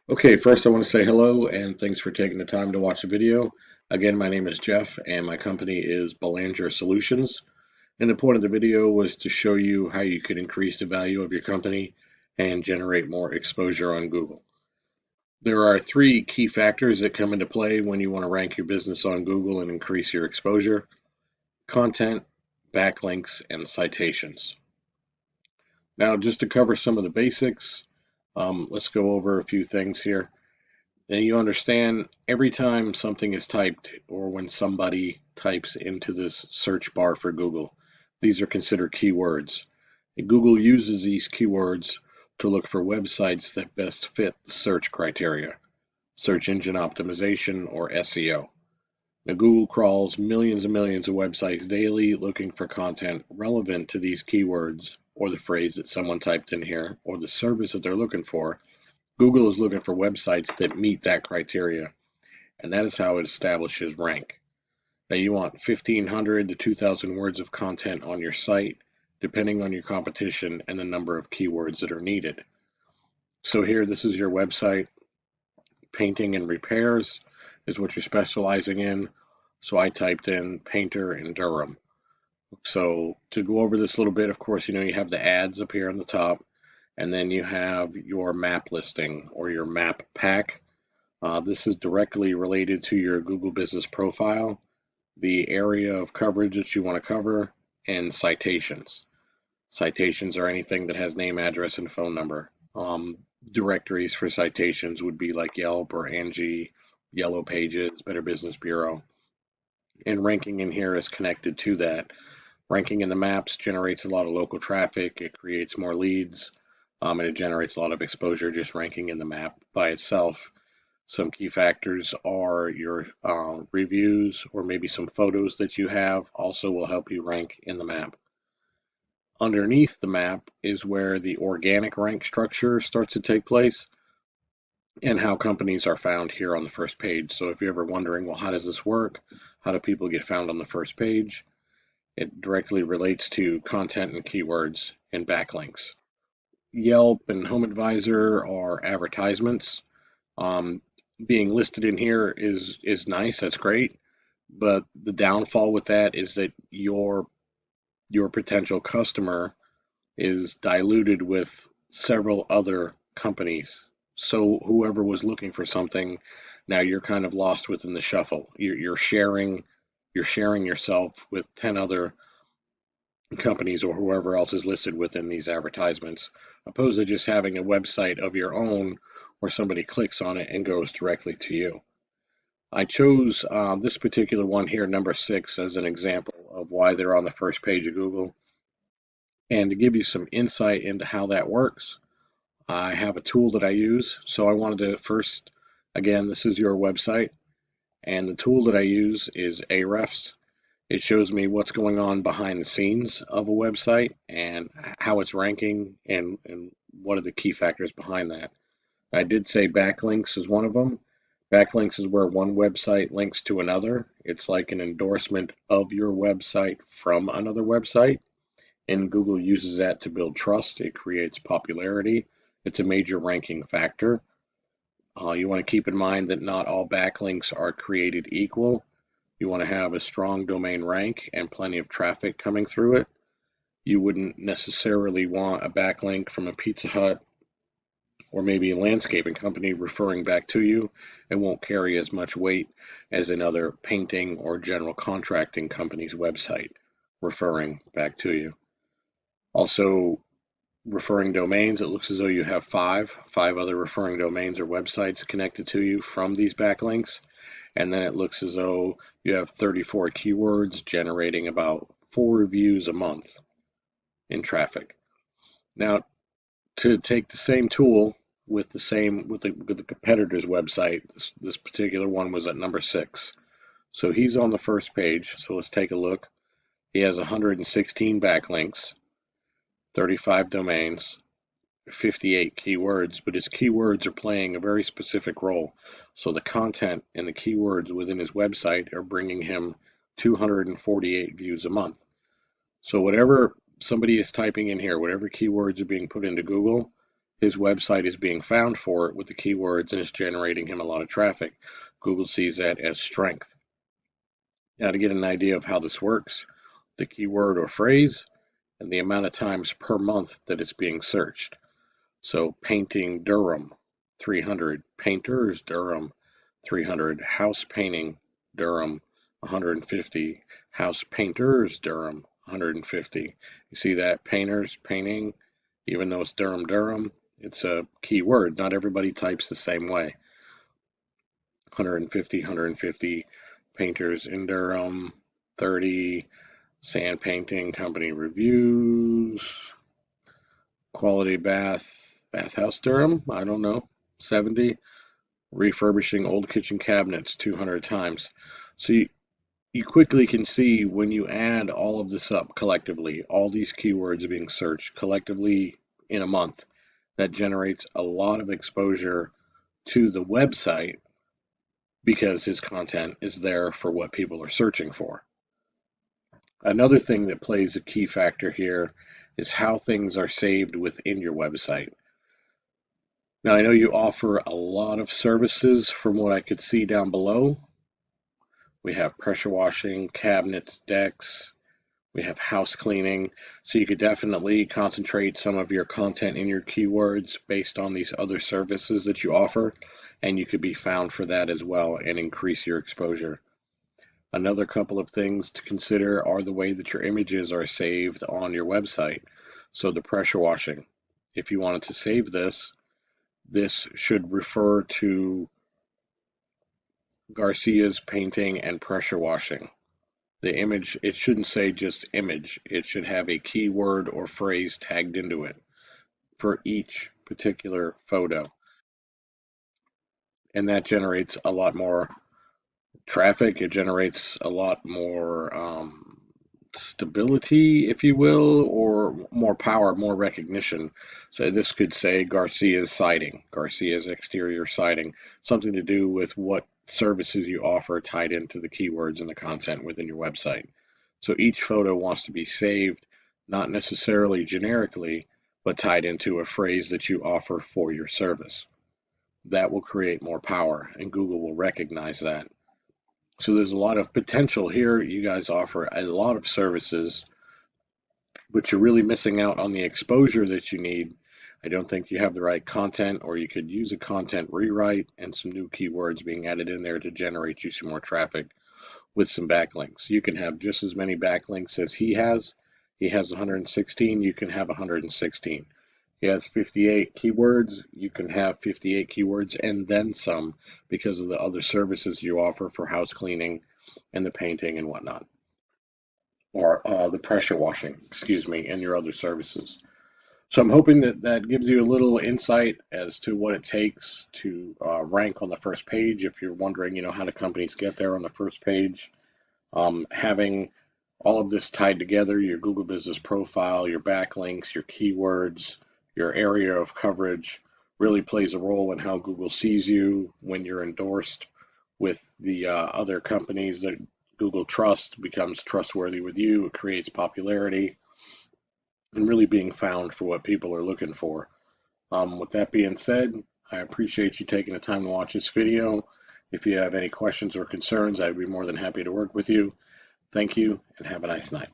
Okay, first I want to say hello and thanks for taking the time to watch the video. Again, my name is Jeff and my company is Belanger Solutions. And the point of the video was to show you how you could increase the value of your company and generate more exposure on Google. There are three key factors that come into play when you want to rank your business on Google and increase your exposure: content, backlinks, and citations. Now, just to cover some of the basics, let's go over a few things here. And you understand every time something is typed or when somebody types into this search bar for Google, these are considered keywords. And Google uses these keywords to look for websites that best fit the search criteria, search engine optimization or SEO. Now, Google crawls millions and millions of websites daily looking for content relevant to these keywords or the phrase that someone typed in here or the service that they're looking for. Google is looking for websites that meet that criteria, and that is how it establishes rank. Now, you want 1,500 to 2,000 words of content on your site, depending on your competition and the number of keywords that are needed. So here, this is your website. Painting and repairs is what you're specializing in. So I typed in painter in Durham. So to go over this a little bit, of course, you have the ads up here on the top, and then you have your map listing or your map pack. This is directly related to your Google Business Profile, the area of coverage that you want to cover, and citations. Citations are anything that has name, address, and phone number. Directories for citations would be like Yelp or Angie, Yellow Pages, Better Business Bureau. And ranking in here is connected to that. Ranking in the maps generates a lot of local traffic, it creates more leads, and it generates a lot of exposure just ranking in the map by itself. Some key factors are your reviews or maybe some photos that you have also will help you rank in the map. Underneath the map is where the organic rank structure starts to take place and how companies are found here on the first page. So if you're ever wondering, well, how does this work? How do people get found on the first page? It directly relates to content and keywords and backlinks. Yelp and Home Advisor are advertisements. Um, Being listed in here is nice. That's great, but the downfall with that is that your potential customer is diluted with several other companies. So whoever was looking for something, now you're kind of lost within the shuffle. You're sharing yourself with 10 other companies or whoever else is listed within these advertisements, opposed to just having a website of your own where somebody clicks on it and goes directly to you. I chose this particular one here, number 6, as an example of why they're on the first page of Google. And to give you some insight into how that works, I have a tool that I use. So I wanted to first, again, this is your website, and the tool that I use is Ahrefs. It shows me what's going on behind the scenes of a website and how it's ranking and what are the key factors behind that. I did say backlinks is one of them. Backlinks is where one website links to another. It's like an endorsement of your website from another website, and Google uses that to build trust. It creates popularity. It's a major ranking factor. You want to keep in mind that not all backlinks are created equal. You want to have a strong domain rank and plenty of traffic coming through it. You wouldn't necessarily want a backlink from a Pizza Hut or maybe a landscaping company referring back to you. It won't carry as much weight as another painting or general contracting company's website referring back to you. Also, referring domains, it looks as though you have five other referring domains or websites connected to you from these backlinks. And then it looks as though you have 34 keywords generating about 4 reviews a month in traffic. Now, to take the same tool with the competitor's website, this particular one was at number 6. So he's on the first page. So let's take a look. He has 116 backlinks, 35 domains, 58 keywords, but his keywords are playing a very specific role. So the content and the keywords within his website are bringing him 248 views a month. So whatever somebody is typing in here, whatever keywords are being put into Google, his website is being found for it with the keywords and it's generating him a lot of traffic. Google sees that as strength. Now, to get an idea of how this works, the keyword or phrase and the amount of times per month that it's being searched. So painting Durham, 300. Painters Durham, 300. House painting Durham, 150. House painters Durham, 150. You see that? Painters, painting, even though it's Durham, it's a keyword. Not everybody types the same way. 150. Painters in Durham, 30. Sand painting company reviews. Quality bathhouse Durham, I don't know, 70. Refurbishing old kitchen cabinets, 200 times. So you quickly can see when you add all of this up collectively, all these keywords being searched collectively in a month, that generates a lot of exposure to the website because his content is there for what people are searching for. Another thing that plays a key factor here is how things are saved within your website. Now, I know you offer a lot of services from what I could see down below. We have pressure washing, cabinets, decks, we have house cleaning. So you could definitely concentrate some of your content in your keywords based on these other services that you offer, and you could be found for that as well and increase your exposure. Another couple of things to consider are the way that your images are saved on your website. So the pressure washing, if you wanted to save this should refer to Garcia's painting and pressure washing. The image, it shouldn't say just image. It should have a keyword or phrase tagged into it for each particular photo. And that generates a lot more traffic. It generates a lot more stability, if you will, or more power, more recognition. So this could say Garcia's siding, Garcia's exterior siding, something to do with what services you offer tied into the keywords and the content within your website. So each photo wants to be saved, not necessarily generically, but tied into a phrase that you offer for your service. That will create more power, and Google will recognize that. So there's a lot of potential here. You guys offer a lot of services, but you're really missing out on the exposure that you need. I don't think you have the right content, or you could use a content rewrite and some new keywords being added in there to generate you some more traffic with some backlinks. You can have just as many backlinks as he has. He has 116, you can have 116. He has 58 keywords, you can have 58 keywords and then some because of the other services you offer for house cleaning and the painting and whatnot. Or the pressure washing, excuse me, and your other services. So I'm hoping that that gives you a little insight as to what it takes to rank on the first page. If you're wondering, how do companies get there on the first page, having all of this tied together, your Google Business Profile, your backlinks, your keywords, your area of coverage really plays a role in how Google sees you when you're endorsed with the other companies that Google trusts, becomes trustworthy with you. It creates popularity and really being found for what people are looking for. With that being said, I appreciate you taking the time to watch this video. If you have any questions or concerns, I'd be more than happy to work with you. Thank you, and have a nice night.